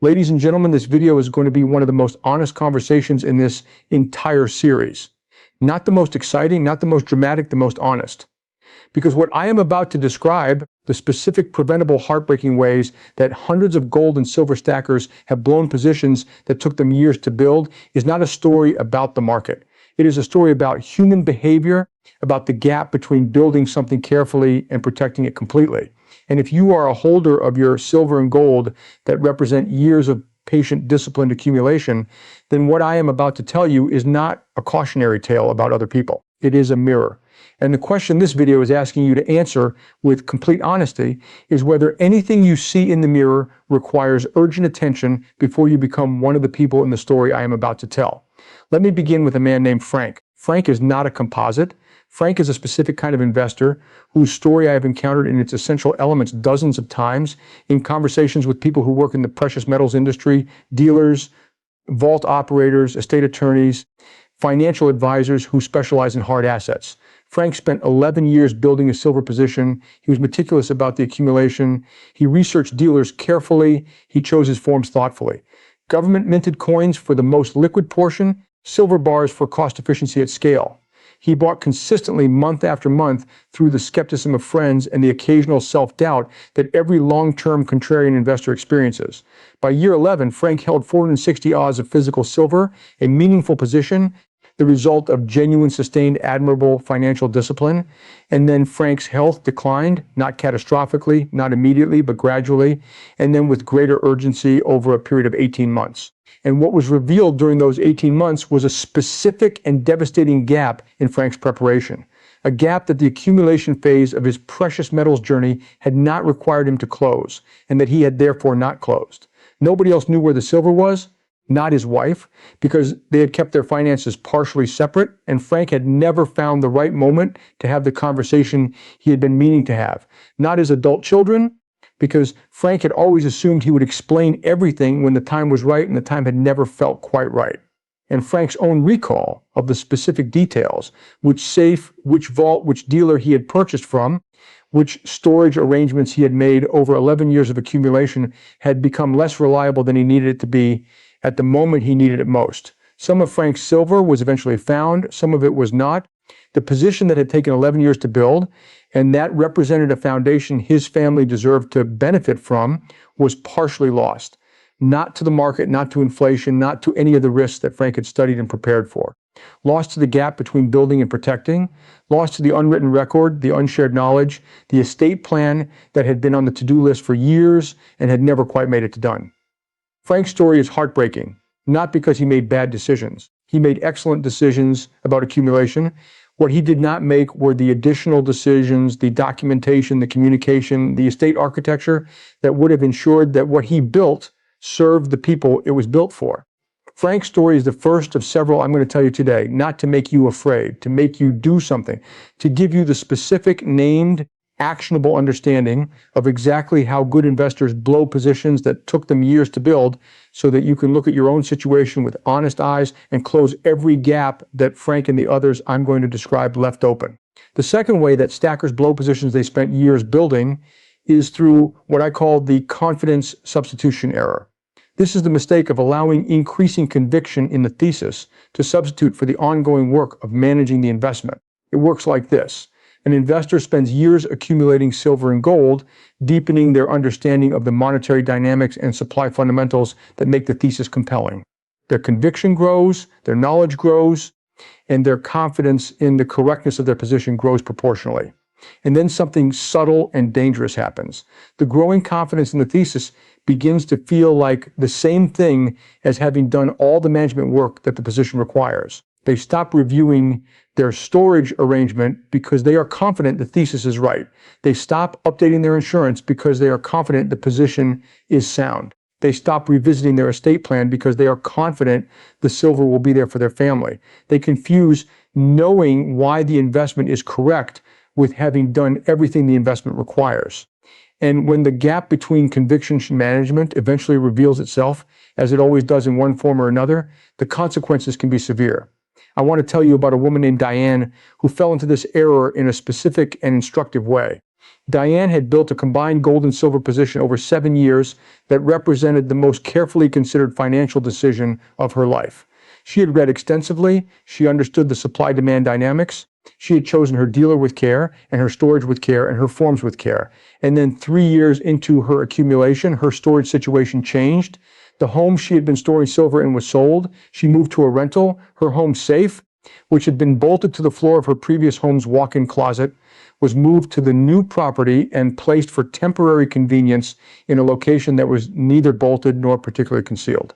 Ladies and gentlemen, this video is going to be one of the most honest conversations in this entire series. Not the most exciting, not the most dramatic, the most honest. Because what I am about to describe, the specific preventable heartbreaking ways that hundreds of gold and silver stackers have blown positions that took them years to build, is not a story about the market. It is a story about human behavior, about the gap between building something carefully and protecting it completely. And if you are a holder of your silver and gold that represent years of patient, disciplined accumulation, then what I am about to tell you is not a cautionary tale about other people. It is a mirror. And the question this video is asking you to answer with complete honesty is whether anything you see in the mirror requires urgent attention before you become one of the people in the story I am about to tell. Let me begin with a man named Frank. Frank is not a composite. Frank is a specific kind of investor whose story I have encountered in its essential elements dozens of times in conversations with people who work in the precious metals industry, dealers, vault operators, estate attorneys, financial advisors who specialize in hard assets. Frank spent 11 years building a silver position. He was meticulous about the accumulation. He researched dealers carefully. He chose his forms thoughtfully. Government minted coins for the most liquid portion, silver bars for cost efficiency at scale. He bought consistently month after month through the skepticism of friends and the occasional self-doubt that every long-term contrarian investor experiences. By year 11, Frank held 460 odds of physical silver, a meaningful position, the result of genuine, sustained, admirable financial discipline. And then Frank's health declined, not catastrophically, not immediately, but gradually, and then with greater urgency over a period of 18 months. And what was revealed during those 18 months was a specific and devastating gap in Frank's preparation, a gap that the accumulation phase of his precious metals journey had not required him to close, and that he had therefore not closed. Nobody else knew where the silver was, not his wife, because they had kept their finances partially separate, and Frank had never found the right moment to have the conversation he had been meaning to have. Not his adult children, because Frank had always assumed he would explain everything when the time was right, and the time had never felt quite right. And Frank's own recall of the specific details, which safe, which vault, which dealer he had purchased from, which storage arrangements he had made over 11 years of accumulation, had become less reliable than he needed it to be at the moment he needed it most. Some of Frank's silver was eventually found, some of it was not. The position that had taken 11 years to build, and that represented a foundation his family deserved to benefit from, was partially lost. Not to the market, not to inflation, not to any of the risks that Frank had studied and prepared for. Lost to the gap between building and protecting, lost to the unwritten record, the unshared knowledge, the estate plan that had been on the to-do list for years and had never quite made it to done. Frank's story is heartbreaking, not because he made bad decisions. He made excellent decisions about accumulation. What he did not make were the additional decisions, the documentation, the communication, the estate architecture that would have ensured that what he built served the people it was built for. Frank's story is the first of several I'm going to tell you today, not to make you afraid, to make you do something, to give you the specific named actionable understanding of exactly how good investors blow positions that took them years to build, so that you can look at your own situation with honest eyes and close every gap that Frank and the others I'm going to describe left open. The second way that stackers blow positions they spent years building is through what I call the confidence substitution error. This is the mistake of allowing increasing conviction in the thesis to substitute for the ongoing work of managing the investment. It works like this. An investor spends years accumulating silver and gold, deepening their understanding of the monetary dynamics and supply fundamentals that make the thesis compelling. Their conviction grows, their knowledge grows, and their confidence in the correctness of their position grows proportionally. And then something subtle and dangerous happens. The growing confidence in the thesis begins to feel like the same thing as having done all the management work that the position requires. They stop reviewing their storage arrangement because they are confident the thesis is right. They stop updating their insurance because they are confident the position is sound. They stop revisiting their estate plan because they are confident the silver will be there for their family. They confuse knowing why the investment is correct with having done everything the investment requires. And when the gap between conviction and management eventually reveals itself, as it always does in one form or another, the consequences can be severe. I want to tell you about a woman named Diane who fell into this error in a specific and instructive way. Diane had built a combined gold and silver position over 7 years that represented the most carefully considered financial decision of her life. She had read extensively, she understood the supply-demand dynamics, she had chosen her dealer with care, and her storage with care, and her forms with care. And then 3 years into her accumulation, her storage situation changed. The home she had been storing silver in was sold. She moved to a rental. Her home safe, which had been bolted to the floor of her previous home's walk-in closet, was moved to the new property and placed for temporary convenience in a location that was neither bolted nor particularly concealed.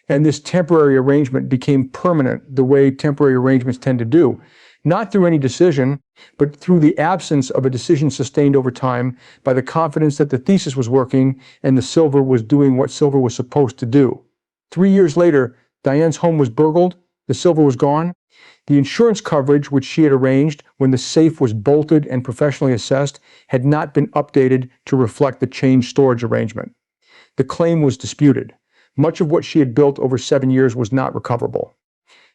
And this temporary arrangement became permanent the way temporary arrangements tend to do, not through any decision, but through the absence of a decision sustained over time by the confidence that the thesis was working and the silver was doing what silver was supposed to do. 3 years later, Diane's home was burgled, the silver was gone. The insurance coverage which she had arranged when the safe was bolted and professionally assessed had not been updated to reflect the changed storage arrangement. The claim was disputed. Much of what she had built over 7 years was not recoverable.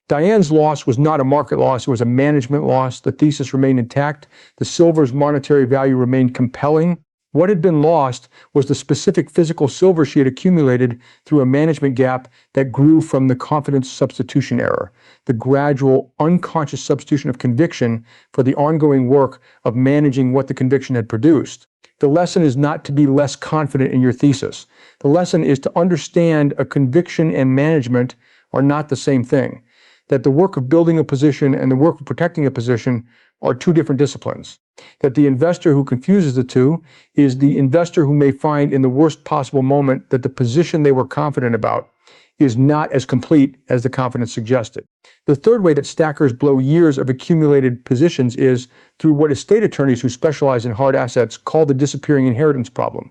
Diane's loss was not a market loss, it was a management loss. The thesis remained intact. The silver's monetary value remained compelling. What had been lost was the specific physical silver she had accumulated through a management gap that grew from the confidence substitution error, the gradual unconscious substitution of conviction for the ongoing work of managing what the conviction had produced. The lesson is not to be less confident in your thesis. The lesson is to understand a conviction and management are not the same thing, that the work of building a position and the work of protecting a position are two different disciplines, that the investor who confuses the two is the investor who may find in the worst possible moment that the position they were confident about is not as complete as the confidence suggested. The third way that stackers blow years of accumulated positions is through what estate attorneys who specialize in hard assets call the disappearing inheritance problem.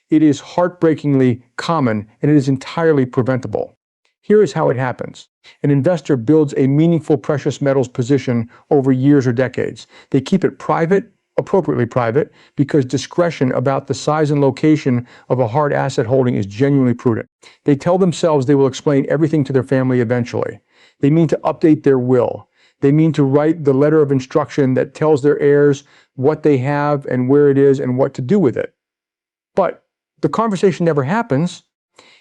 It is heartbreakingly common and it is entirely preventable. Here is how it happens. An investor builds a meaningful precious metals position over years or decades. They keep it private, appropriately private, because discretion about the size and location of a hard asset holding is genuinely prudent. They tell themselves they will explain everything to their family eventually. They mean to update their will. They mean to write the letter of instruction that tells their heirs what they have and where it is and what to do with it. But the conversation never happens,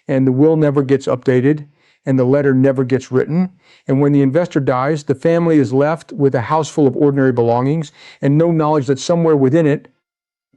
and the will never gets updated, and the letter never gets written. And when the investor dies, the family is left with a house full of ordinary belongings and no knowledge that somewhere within it,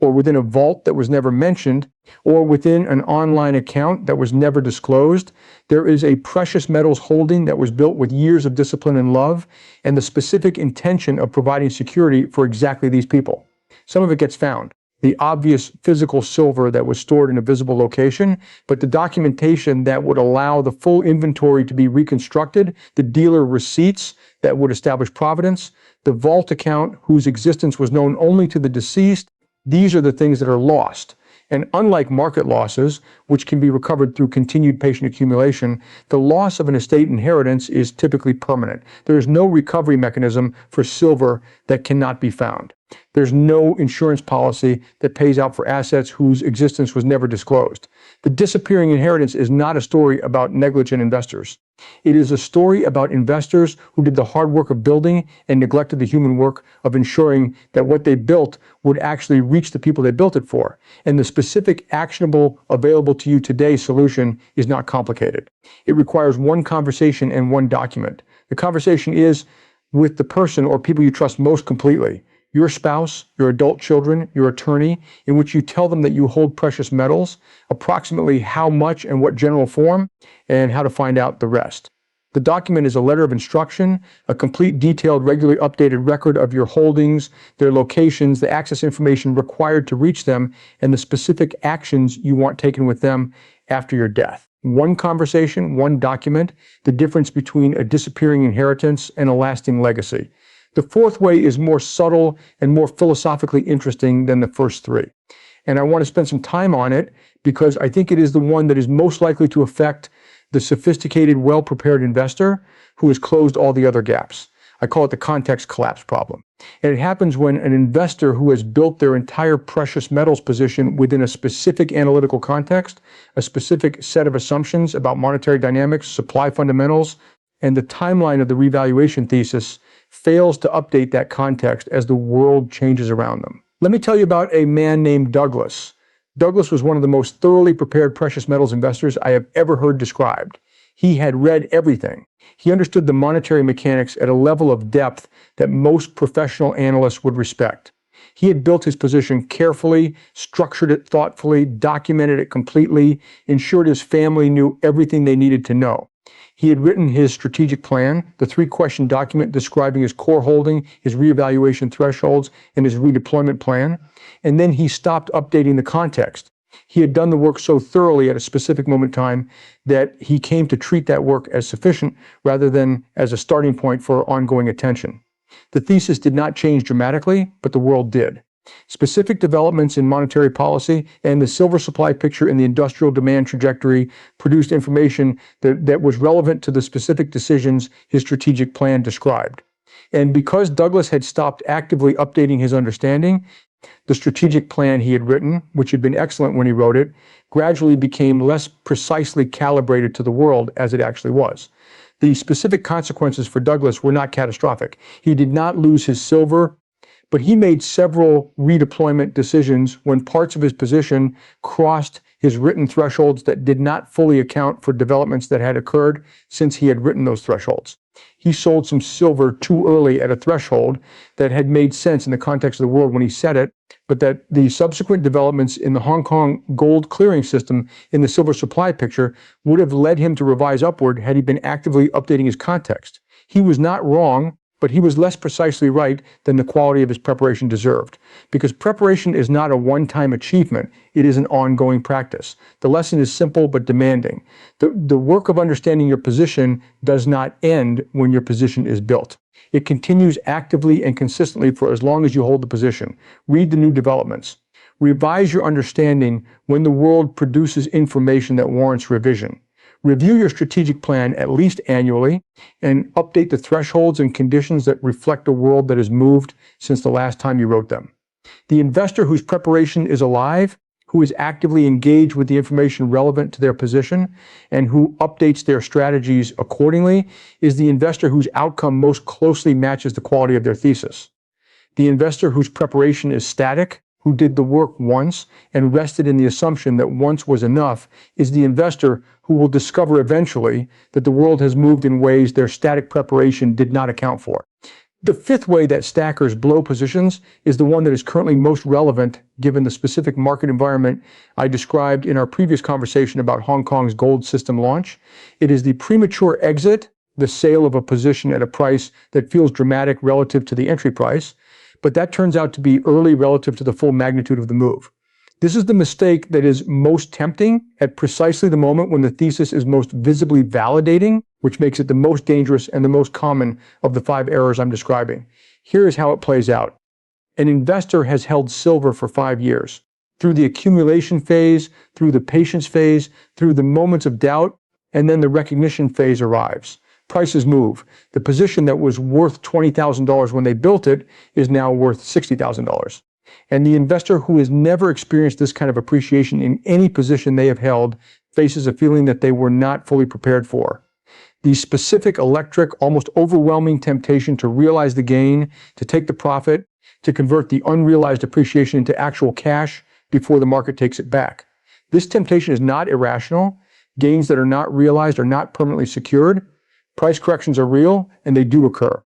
or within a vault that was never mentioned, or within an online account that was never disclosed, there is a precious metals holding that was built with years of discipline and love and the specific intention of providing security for exactly these people. Some of it gets found. The obvious physical silver that was stored in a visible location, but the documentation that would allow the full inventory to be reconstructed, the dealer receipts that would establish provenance, the vault account whose existence was known only to the deceased, these are the things that are lost. And unlike market losses, which can be recovered through continued patient accumulation, the loss of an estate inheritance is typically permanent. There is no recovery mechanism for silver that cannot be found. There's no insurance policy that pays out for assets whose existence was never disclosed. The disappearing inheritance is not a story about negligent investors. It is a story about investors who did the hard work of building and neglected the human work of ensuring that what they built would actually reach the people they built it for. And the specific, actionable, available to you today solution is not complicated. It requires one conversation and one document. The conversation is with the person or people you trust most completely. Your spouse, your adult children, your attorney, in which you tell them that you hold precious metals, approximately how much and what general form, and how to find out the rest. The document is a letter of instruction, a complete, detailed, regularly updated record of your holdings, their locations, the access information required to reach them, and the specific actions you want taken with them after your death. One conversation, one document, the difference between a disappearing inheritance and a lasting legacy. The fourth way is more subtle and more philosophically interesting than the first three. And I want to spend some time on it because I think it is the one that is most likely to affect the sophisticated, well-prepared investor who has closed all the other gaps. I call it the context collapse problem. And it happens when an investor who has built their entire precious metals position within a specific analytical context, a specific set of assumptions about monetary dynamics, supply fundamentals, and the timeline of the revaluation thesis fails to update that context as the world changes around them. Let me tell you about a man named Douglas. Douglas was one of the most thoroughly prepared precious metals investors I have ever heard described. He had read everything. He understood the monetary mechanics at a level of depth that most professional analysts would respect. He had built his position carefully, structured it thoughtfully, documented it completely, ensured his family knew everything they needed to know. He had written his strategic plan, the 3-question document describing his core holding, his reevaluation thresholds, and his redeployment plan. And then he stopped updating the context. He had done the work so thoroughly at a specific moment in time that he came to treat that work as sufficient rather than as a starting point for ongoing attention. The thesis did not change dramatically, but the world did. Specific developments in monetary policy and the silver supply picture in the industrial demand trajectory produced information that was relevant to the specific decisions his strategic plan described. And because Douglas had stopped actively updating his understanding, the strategic plan he had written, which had been excellent when he wrote it, gradually became less precisely calibrated to the world as it actually was. The specific consequences for Douglas were not catastrophic. He did not lose his silver, but he made several redeployment decisions when parts of his position crossed his written thresholds that did not fully account for developments that had occurred since he had written those thresholds. He sold some silver too early at a threshold that had made sense in the context of the world when he said it, but that the subsequent developments in the Hong Kong gold clearing system in the silver supply picture would have led him to revise upward had he been actively updating his context. He was not wrong, but he was less precisely right than the quality of his preparation deserved. Because preparation is not a one-time achievement, it is an ongoing practice. The lesson is simple but demanding. The work of understanding your position does not end when your position is built. It continues actively and consistently for as long as you hold the position. Read the new developments. Revise your understanding when the world produces information that warrants revision. Review your strategic plan at least annually and update the thresholds and conditions that reflect a world that has moved since the last time you wrote them. The investor whose preparation is alive, who is actively engaged with the information relevant to their position, and who updates their strategies accordingly, is the investor whose outcome most closely matches the quality of their thesis. The investor whose preparation is static, who did the work once and rested in the assumption that once was enough, is the investor who will discover eventually that the world has moved in ways their static preparation did not account for. The fifth way that stackers blow positions is the one that is currently most relevant given the specific market environment I described in our previous conversation about Hong Kong's gold system launch. It is the premature exit, the sale of a position at a price that feels dramatic relative to the entry price, but that turns out to be early relative to the full magnitude of the move. This is the mistake that is most tempting at precisely the moment when the thesis is most visibly validating, which makes it the most dangerous and the most common of the 5 errors I'm describing. Here is how it plays out. An investor has held silver for 5 years. Through the accumulation phase, through the patience phase, through the moments of doubt, and then the recognition phase arrives. Prices move. The position that was worth $20,000 when they built it is now worth $60,000. And the investor who has never experienced this kind of appreciation in any position they have held faces a feeling that they were not fully prepared for. The specific, electric, almost overwhelming temptation to realize the gain, to take the profit, to convert the unrealized appreciation into actual cash before the market takes it back. This temptation is not irrational. Gains that are not realized are not permanently secured. Price corrections are real, and they do occur.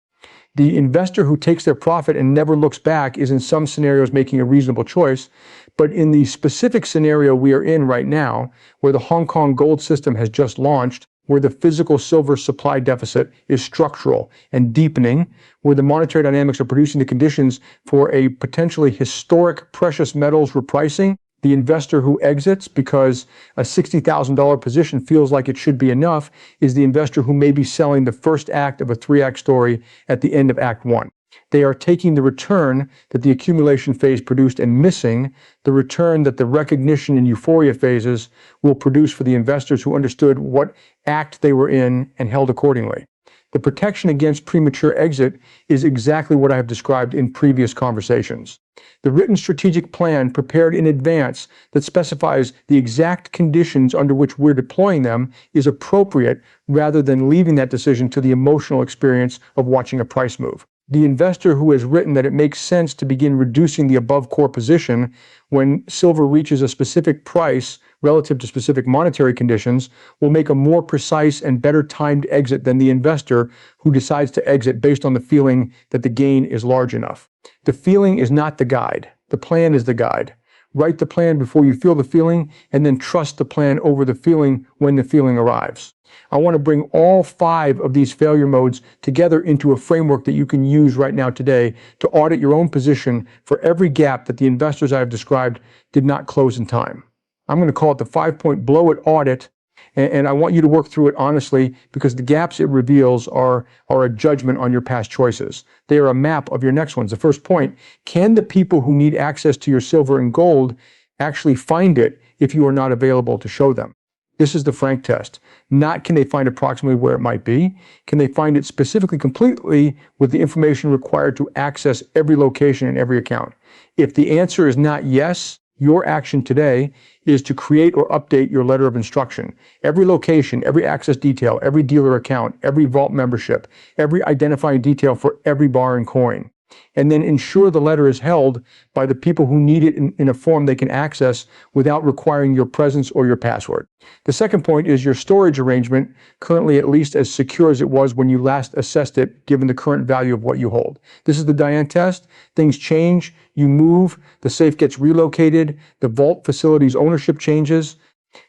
The investor who takes their profit and never looks back is in some scenarios making a reasonable choice, but in the specific scenario we are in right now, where the Hong Kong gold system has just launched, where the physical silver supply deficit is structural and deepening, where the monetary dynamics are producing the conditions for a potentially historic precious metals repricing, the investor who exits because a $60,000 position feels like it should be enough is the investor who may be selling the first act of a 3-act story at the end of Act 1. They are taking the return that the accumulation phase produced and missing the return that the recognition and euphoria phases will produce for the investors who understood what act they were in and held accordingly. The protection against premature exit is exactly what I have described in previous conversations. The written strategic plan prepared in advance that specifies the exact conditions under which we're deploying them is appropriate rather than leaving that decision to the emotional experience of watching a price move. The investor who has written that it makes sense to begin reducing the above core position when silver reaches a specific price relative to specific monetary conditions will make a more precise and better timed exit than the investor who decides to exit based on the feeling that the gain is large enough. The feeling is not the guide. The plan is the guide. Write the plan before you feel the feeling, and then trust the plan over the feeling when the feeling arrives. I want to bring all 5 of these failure modes together into a framework that you can use right now today to audit your own position for every gap that the investors I have described did not close in time. I'm going to call it the 5-point blow it audit, and I want you to work through it honestly because the gaps it reveals are a judgment on your past choices. They are a map of your next ones. The first point, can the people who need access to your silver and gold actually find it if you are not available to show them? This is the Frank test. Not can they find approximately where it might be, can they find it specifically completely with the information required to access every location and every account? If the answer is not yes, your action today is to create or update your letter of instruction. Every location, every access detail, every dealer account, every vault membership, every identifying detail for every bar and coin. And then ensure the letter is held by the people who need it in a form they can access without requiring your presence or your password. The second point is your storage arrangement, currently at least as secure as it was when you last assessed it, given the current value of what you hold. This is the Diane test. Things change, you move, the safe gets relocated, the vault facility's ownership changes,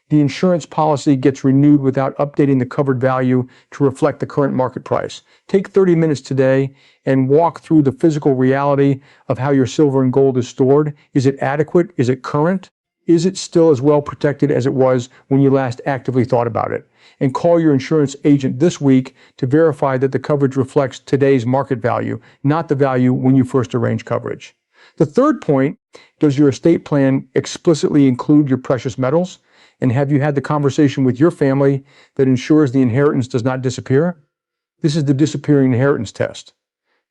the insurance policy gets renewed without updating the covered value to reflect the current market price. Take 30 minutes today and walk through the physical reality of how your silver and gold is stored. Is it adequate? Is it current? Is it still as well protected as it was when you last actively thought about it? And call your insurance agent this week to verify that the coverage reflects today's market value, not the value when you first arranged coverage. The third point, does your estate plan explicitly include your precious metals? And have you had the conversation with your family that ensures the inheritance does not disappear? This is the disappearing inheritance test.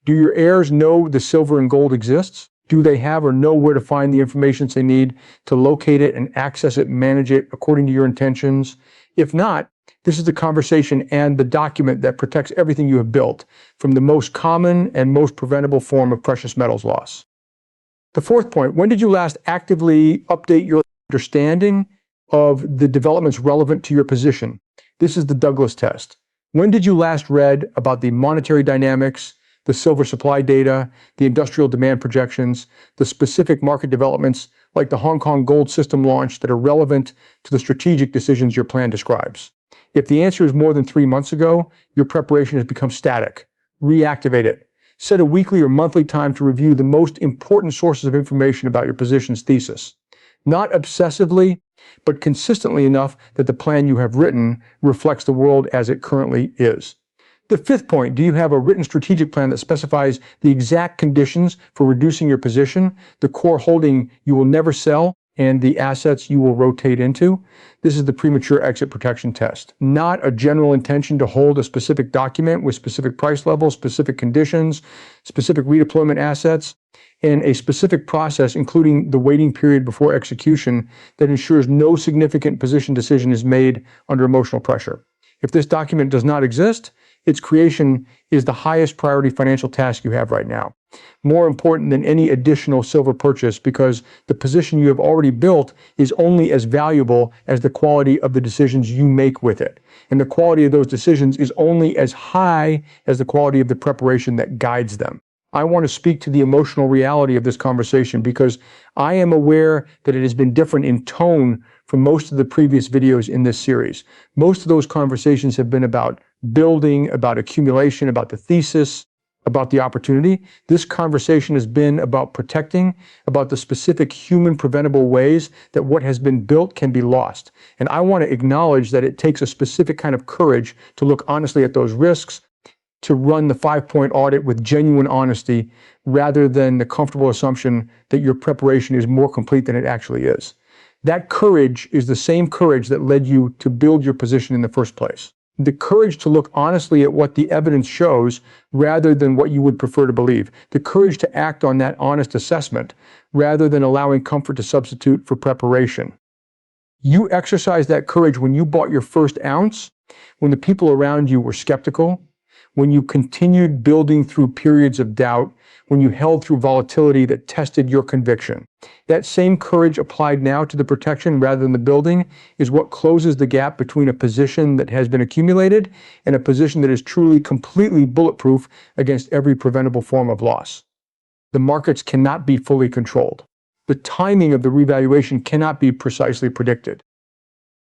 Do your heirs know the silver and gold exists? Do they have or know where to find the information they need to locate it and access it and manage it according to your intentions? If not, this is the conversation and the document that protects everything you have built from the most common and most preventable form of precious metals loss. The fourth point, when did you last actively update your understanding of the developments relevant to your position? This is the Douglas test. When did you last read about the monetary dynamics, the silver supply data, the industrial demand projections, the specific market developments like the Hong Kong gold system launch that are relevant to the strategic decisions your plan describes? If the answer is more than 3 months ago, your preparation has become static. Reactivate it. Set a weekly or monthly time to review the most important sources of information about your position's thesis. Not obsessively, but consistently enough that the plan you have written reflects the world as it currently is. The fifth point, do you have a written strategic plan that specifies the exact conditions for reducing your position, the core holding you will never sell, and the assets you will rotate into? This is the premature exit protection test. Not a general intention to hold a specific document with specific price levels, specific conditions, specific redeployment assets, and a specific process, including the waiting period before execution that ensures no significant position decision is made under emotional pressure. If this document does not exist, its creation is the highest priority financial task you have right now. More important than any additional silver purchase, because the position you have already built is only as valuable as the quality of the decisions you make with it. And the quality of those decisions is only as high as the quality of the preparation that guides them. I want to speak to the emotional reality of this conversation because I am aware that it has been different in tone from most of the previous videos in this series. Most of those conversations have been about building, about accumulation, about the thesis, about the opportunity. This conversation has been about protecting, about the specific human preventable ways that what has been built can be lost. And I want to acknowledge that it takes a specific kind of courage to look honestly at those risks, to run the 5-point audit with genuine honesty, rather than the comfortable assumption that your preparation is more complete than it actually is. That courage is the same courage that led you to build your position in the first place. The courage to look honestly at what the evidence shows rather than what you would prefer to believe. The courage to act on that honest assessment rather than allowing comfort to substitute for preparation. You exercised that courage when you bought your first ounce, when the people around you were skeptical, when you continued building through periods of doubt, when you held through volatility that tested your conviction. That same courage applied now to the protection rather than the building is what closes the gap between a position that has been accumulated and a position that is truly completely bulletproof against every preventable form of loss. The markets cannot be fully controlled. The timing of the revaluation cannot be precisely predicted.